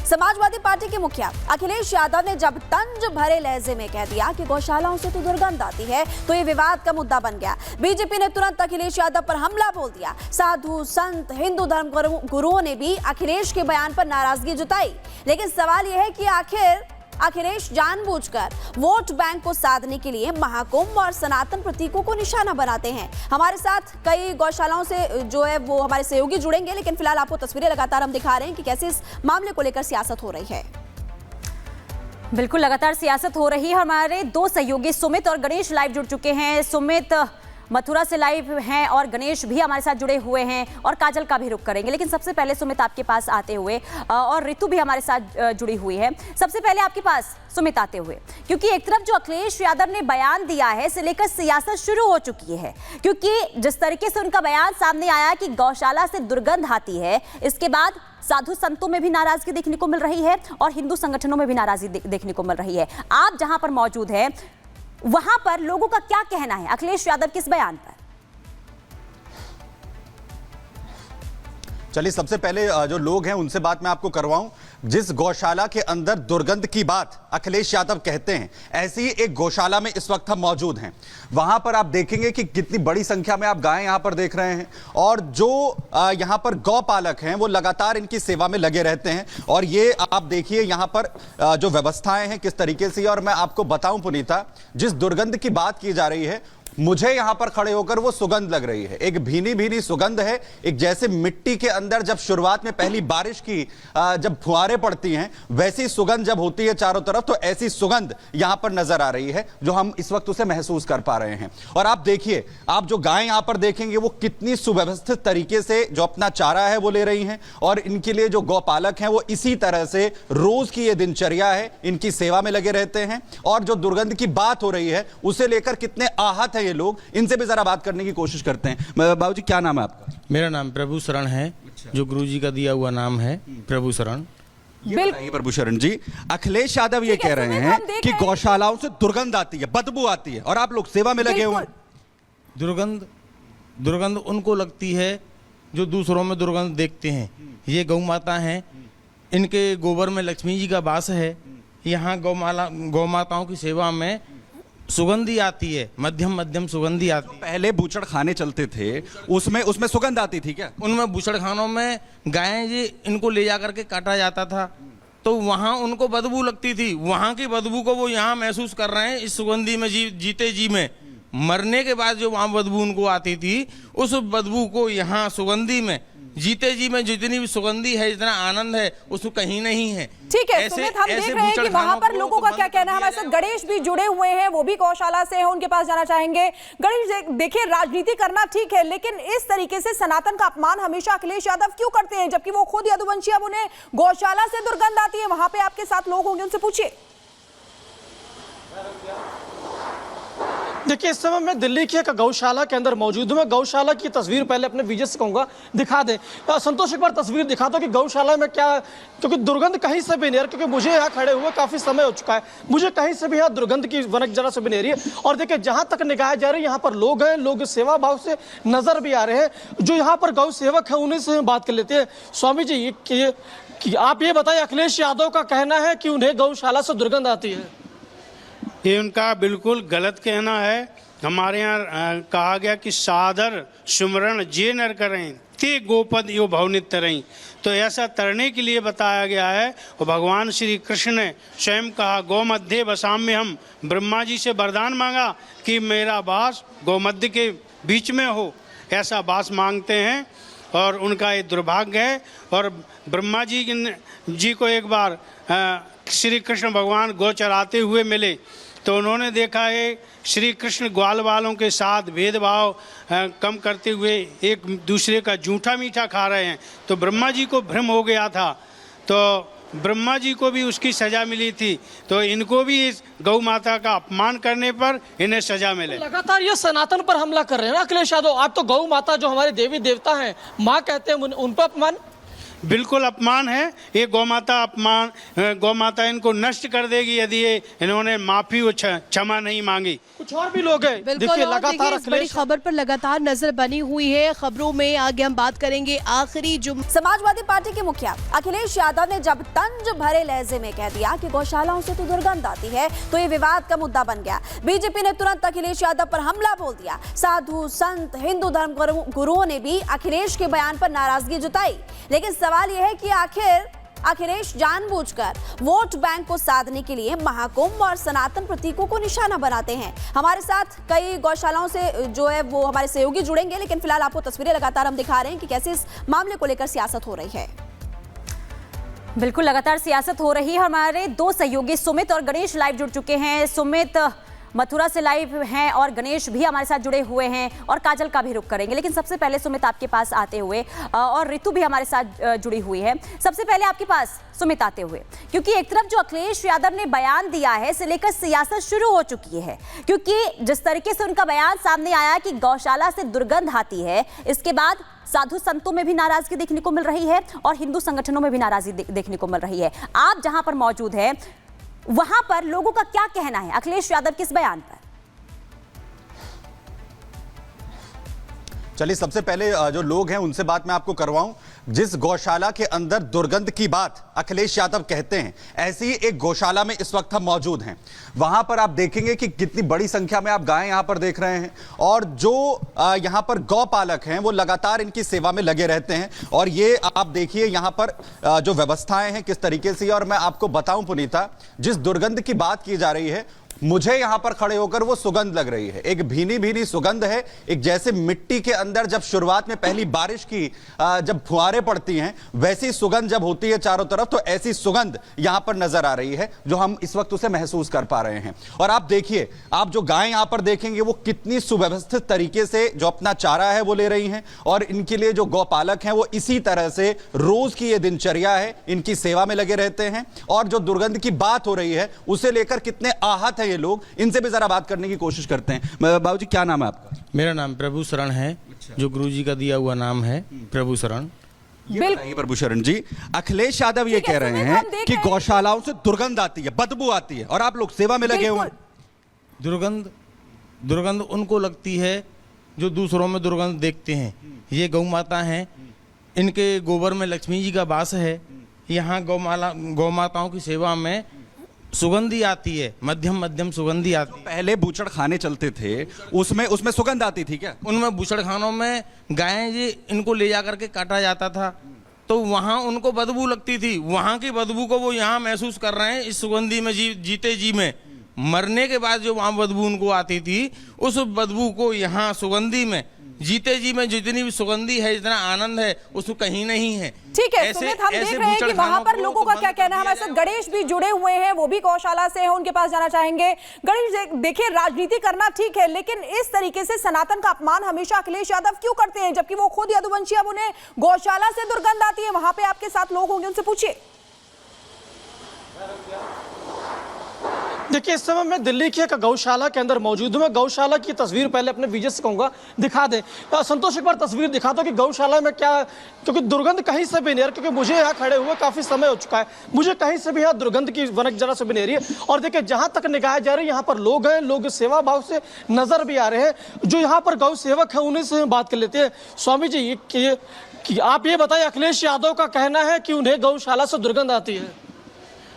Samajwadi party के मुखिया अखिलेश यादव ने जब तंज भरे लहजे में कह दिया कि गौशालाओं से तो दुर्गंध आती है, तो ये विवाद का मुद्दा बन गया। बीजेपी ने तुरंत अखिलेश यादव पर हमला बोल दिया। साधु संत हिंदू धर्म गुरुओं ने भी अखिलेश के बयान पर नाराजगी जताई। लेकिन सवाल यह है कि आखिर अखिलेश जानबूझकर वोट बैंक को साधने के लिए महाकुंभ और सनातन प्रतीकों को निशाना बनाते हैं। हमारे साथ कई गौशालाओं से जो है वो हमारे सहयोगी जुड़ेंगे, लेकिन फिलहाल आपको तस्वीरें लगातार हम दिखा रहे हैं कि कैसे इस मामले को लेकर सियासत हो रही है। बिल्कुल, लगातार सियासत हो रही है। हमारे दो सहयोगी सुमित और गणेश लाइव जुड़ चुके हैं। सुमित मथुरा से लाइव हैं और गणेश भी हमारे साथ जुड़े हुए हैं और काजल का भी रुख करेंगे। लेकिन सबसे पहले सुमित आपके पास आते हुए, और ऋतु भी हमारे साथ जुड़ी हुई है, सबसे पहले आपके पास सुमित आते हुए, क्योंकि एक तरफ जो अखिलेश यादव ने बयान दिया है, इसे लेकर सियासत शुरू हो चुकी है। क्योंकि जिस तरीके से उनका बयान सामने आया कि गौशाला से दुर्गंध आती है, इसके बाद साधु संतों में भी नाराजगी देखने को मिल रही है और हिंदू संगठनों में भी नाराजगी देखने को मिल रही है। आप जहां पर मौजूद हैं, वहां पर लोगों का क्या कहना है अखिलेश यादव के इस बयान पर? चलिए, सबसे पहले जो लोग हैं उनसे बात मैं आपको करवाऊं। जिस गौशाला के अंदर दुर्गंध की बात अखिलेश यादव कहते हैं, ऐसी ही एक गौशाला में इस वक्त हम मौजूद हैं। वहां पर आप देखेंगे कि कितनी बड़ी संख्या में आप गायें यहां पर देख रहे हैं, और जो यहां पर गौपालक हैं वो लगातार इनकी सेवा में लगे रहते हैं। और ये आप देखिए यहां पर जो व्यवस्थाएं हैं किस तरीके से। और मैं आपको बताऊं पुनीता, जिस दुर्गंध की बात की जा रही है, मुझे यहां पर खड़े होकर वो सुगंध लग रही है। एक भीनी भीनी सुगंध है, एक जैसे मिट्टी के अंदर जब शुरुआत में पहली बारिश की जब फुहारें पड़ती हैं, वैसी सुगंध जब होती है चारों तरफ, तो ऐसी सुगंध यहां पर नजर आ रही है, जो हम इस वक्त उसे महसूस कर पा रहे हैं। और आप देखिए, आप जो गायें यहां पर देखेंगे वो कितनी सुव्यवस्थित तरीके से जो अपना चारा है वो ले रही हैं, और इनके लिए जो गौपालक हैं वो इसी तरह से रोज की ये दिनचर्या है, इनकी सेवा में लगे रहते हैं। और जो दुर्गंध की बात हो रही है उसे लेकर कितने आहत है ये लोग, इनसे भी जरा बात करने की कोशिश करते हैं। बाबूजी, क्या नाम है आपका? मेरा नाम प्रभु शरण है। जो गुरुजी का दिया हुआ नाम है प्रभु शरण। बिल्कुल प्रभु शरण जी, अखिलेश यादव ये कह रहे हैं कि गौशालाओं से दुर्गंध आती है, बदबू आती है, और आप लोग सेवा में लगे हुए। दुर्गंध उनको लगती है जो दूसरों में दुर्गंध देखते हैं। ये गौ माता हैं, इनके गोबर में लक्ष्मी जी का वास है। यहाँ गौ माताओं की सेवा में सुगंधी आती है, मध्यम सुगंधी आती है। पहले बूचड़ खाने चलते थे, उसमें सुगंध आती थी क्या? उनमें बूचड़ खानों में गायें जी इनको ले जा करके काटा जाता था, तो वहाँ उनको बदबू लगती थी। वहाँ की बदबू को वो यहाँ महसूस कर रहे हैं इस सुगंधी में, जीते जी में। मरने के बाद जो वहाँ बदबू उनको आती थी, उस बदबू को यहाँ सुगंधी में, जीते जी में जितनी भी सुगंधी है, जितना आनंद है, उसको कहीं नहीं है। ठीक है सुमित, हम देख रहे हैं कि वहां पर लोगों का क्या कहना है। हमारे साथ गणेश भी जुड़े हुए हैं, वो भी गौशाला से हैं, उनके पास जाना चाहेंगे। गणेश, देखिए राजनीति करना ठीक है, लेकिन इस तरीके से सनातन का अपमान हमेशा अखिलेश यादव क्यों करते हैं, जबकि वो खुद यदुवंशी, अब उन्हें गौशाला से दुर्गंध आती है। वहां पे आपके साथ लोग होंगे, उनसे पूछिए। देखिए, इस समय मैं दिल्ली की एक गौशाला के अंदर मौजूद हूँ। मैं गौशाला की तस्वीर पहले अपने विजय से कहूँगा दिखा दें। संतोष, एक बार तस्वीर दिखा दो कि गौशाला में क्या, क्योंकि दुर्गंध कहीं से भी नहीं, क्योंकि मुझे यहाँ खड़े हुए काफ़ी समय हो चुका है, मुझे कहीं से भी यहाँ दुर्गंध की वनक जरा से भी नहीं रही है। और देखिए, जहाँ तक निगाह जा रही है, यहाँ पर लोग हैं, लोग सेवा भाव से नजर भी आ रहे हैं। जो यहाँ पर गौ सेवक है, उन्हीं से बात कर लेते हैं। स्वामी जी, कि आप ये बताइए, अखिलेश यादव का कहना है कि उन्हें गौशाला से दुर्गंध आती है। ये उनका बिल्कुल गलत कहना है। हमारे यहाँ कहा गया कि सादर सुमरण जे नर करें ते गोपद यो भवनित तरई, तो ऐसा तरने के लिए बताया गया है। और भगवान श्री कृष्ण ने स्वयं कहा, गौ मध्य बसाम में, हम ब्रह्मा जी से वरदान मांगा कि मेरा वास गौ मध्य के बीच में हो, ऐसा वास मांगते हैं। और उनका ये दुर्भाग्य है। और ब्रह्मा जी को एक बार श्री कृष्ण भगवान गौ चराते हुए मिले, तो उन्होंने देखा है श्री कृष्ण ग्वाल वालों के साथ भेदभाव कम करते हुए एक दूसरे का जूठा मीठा खा रहे हैं। तो ब्रह्मा जी को भ्रम हो गया था, तो ब्रह्मा जी को भी उसकी सजा मिली थी। तो इनको भी इस गौ माता का अपमान करने पर इन्हें सजा मिले। लगातार ये सनातन पर हमला कर रहे हैं ना अखिलेश यादव। आप तो गौ माता जो हमारे देवी देवता हैं, माँ कहते हैं, उन पर अपमान। बिल्कुल अपमान है। ये गौमाता इनको नष्ट कर देगी यदि ये इन्होंने माफी व क्षमा नहीं मांगी। कुछ और भी लोग हैं बिल्कुल, देखिए और लगातार देखिए, इस बड़ी खबर पर लगातार नजर बनी हुई है। खबरों में आगे हम बात करेंगे आखिरी जो समाजवादी पार्टी के मुखिया अखिलेश यादव ने जब तंज भरे लहजे में कह दिया कि गौशालाओं से तो दुर्गंध आती है, तो ये विवाद का मुद्दा बन गया। बीजेपी ने तुरंत अखिलेश यादव पर हमला बोल दिया। साधु संत हिंदू धर्म गुरुओं ने भी अखिलेश के बयान पर नाराजगी जताई। लेकिन सवाल यह है कि आखिर अखिलेश जानबूझकर वोट बैंक को साधने के लिए महाकुंभ और सनातन प्रतीकों को निशाना बनाते हैं। हमारे साथ कई गौशालाओं से जो है वो हमारे सहयोगी जुड़ेंगे, लेकिन फिलहाल आपको तस्वीरें लगातार हम दिखा रहे हैं कि कैसे इस मामले को लेकर सियासत हो रही है। बिल्कुल लगातार सियासत हो रही है। हमारे दो सहयोगी सुमित और गणेश लाइव जुड़ चुके हैं। सुमित मथुरा से लाइव हैं और गणेश भी हमारे साथ जुड़े हुए हैं और काजल का भी रुख करेंगे। लेकिन सबसे पहले सुमित आपके पास आते हुए, और ऋतु भी हमारे साथ जुड़ी हुई है, सबसे पहले आपके पास सुमित आते हुए, क्योंकि एक तरफ जो अखिलेश यादव ने बयान दिया है इसे लेकर सियासत शुरू हो चुकी है। क्योंकि जिस तरीके से उनका बयान सामने आया कि गौशाला से दुर्गंध आती है, इसके बाद साधु संतों में भी नाराजगी देखने को मिल रही है और हिंदू संगठनों में भी नाराजगी देखने को मिल रही है। आप जहां पर मौजूद हैं वहां पर लोगों का क्या कहना है अखिलेश यादव के इस बयान पर? चलिए सबसे पहले जो लोग हैं उनसे बात मैं आपको करवाऊं। जिस गौशाला के अंदर दुर्गंध की बात अखिलेश यादव कहते हैं, ऐसी एक गौशाला में इस वक्त हम मौजूद हैं। वहां पर आप देखेंगे कि कितनी बड़ी संख्या में आप गायें यहां पर देख रहे हैं और जो यहां पर गौपालक हैं वो लगातार इनकी सेवा में लगे रहते हैं। और ये आप देखिए यहां पर जो व्यवस्थाएं हैं किस तरीके से। और मैं आपको बताऊं पुनीता, जिस दुर्गंध की बात की जा रही है, मुझे यहां पर खड़े होकर वो सुगंध लग रही है। एक भीनी भीनी सुगंध है, एक जैसे मिट्टी के अंदर जब शुरुआत में पहली बारिश की जब फुहारें पड़ती हैं वैसी सुगंध जब होती है चारों तरफ, तो ऐसी सुगंध यहां पर नजर आ रही है जो हम इस वक्त उसे महसूस कर पा रहे हैं। और आप देखिए, आप जो गायें यहां पर देखेंगे वो कितनी सुव्यवस्थित तरीके से जो अपना चारा है वो ले रही हैं। और इनके लिए जो गौपालक हैं वो इसी तरह से रोज की ये दिनचर्या है, इनकी सेवा में लगे रहते हैं। और जो दुर्गंध की बात हो रही है उसे लेकर कितने आहत है ये लोग, इनसे भी जरा बात करने की कोशिश करते हैं। बाबूजी क्या नाम है आपका? मेरा नाम प्रभु शरण है। जो गुरुजी का दिया हुआ नाम है प्रभु शरण। बताइए प्रभु शरण जी, अखिलेश यादव ये कह रहे हैं कि गौशालाओं से दुर्गंध आती है, बदबू आती है, और आप लोग सेवा में लगे हुए हैं। दुर्गंध उनको लगती है जो दूसरों में दुर्गंध देखते हैं। ये गौ माता हैं, इनके गोबर में लक्ष्मी जी का वास है। यहाँ गौ माताओं की सेवा में सुगंधी आती है, मध्यम सुगंधी आती है। पहले बूचड़ खाने चलते थे उसमें सुगंध आती थी क्या? उनमें बूचड़ खानों में गायें जी इनको ले जा करके काटा जाता था, तो वहाँ उनको बदबू लगती थी। वहाँ की बदबू को वो यहाँ महसूस कर रहे हैं इस सुगंधी में जीते जी में। मरने के बाद जो वहाँ बदबू उनको आती थी, उस बदबू को यहाँ सुगंधी में जीते जी में जितनी भी सुगंधी है, जितना आनंद है, उसको कहीं नहीं है। ठीक है सुमित, हम देख रहे हैं कि वहां पर लोगों का क्या कहना है। हमारे साथ गणेश भी जुड़े हुए हैं, वो भी गौशाला से हैं, उनके पास जाना चाहेंगे। गणेश देखिए, राजनीति करना ठीक है, लेकिन इस तरीके से सनातन का अपमान हमेशा अखिलेश यादव क्यों करते हैं, जबकि वो खुद यदुवंशी, अब उन्हें गौशाला से दुर्गंध आती है। वहां पे आपके साथ लोग होंगे, उनसे पूछिए। देखिए, इस समय मैं दिल्ली की एक गौशाला के अंदर मौजूद हूँ। मैं गौशाला की तस्वीर पहले अपने विजय से कहूँगा दिखा दें। संतोष, एक बार तस्वीर दिखा दो कि गौशाला में क्या, क्योंकि दुर्गंध कहीं से भी नहीं है, क्योंकि मुझे यहाँ खड़े हुए काफ़ी समय हो चुका है, मुझे कहीं से भी यहाँ दुर्गंध की वनक जरा से भी नहीं रही है। और देखिए, जहाँ तक निगाह जा रही है, यहाँ पर लोग हैं, लोग सेवा भाव से नजर भी आ रहे हैं। जो यहाँ पर गौ सेवक है उन्हीं से बात कर लेते हैं। स्वामी जी, कि आप ये बताइए, अखिलेश यादव का कहना है कि उन्हें गौशाला से दुर्गंध आती है।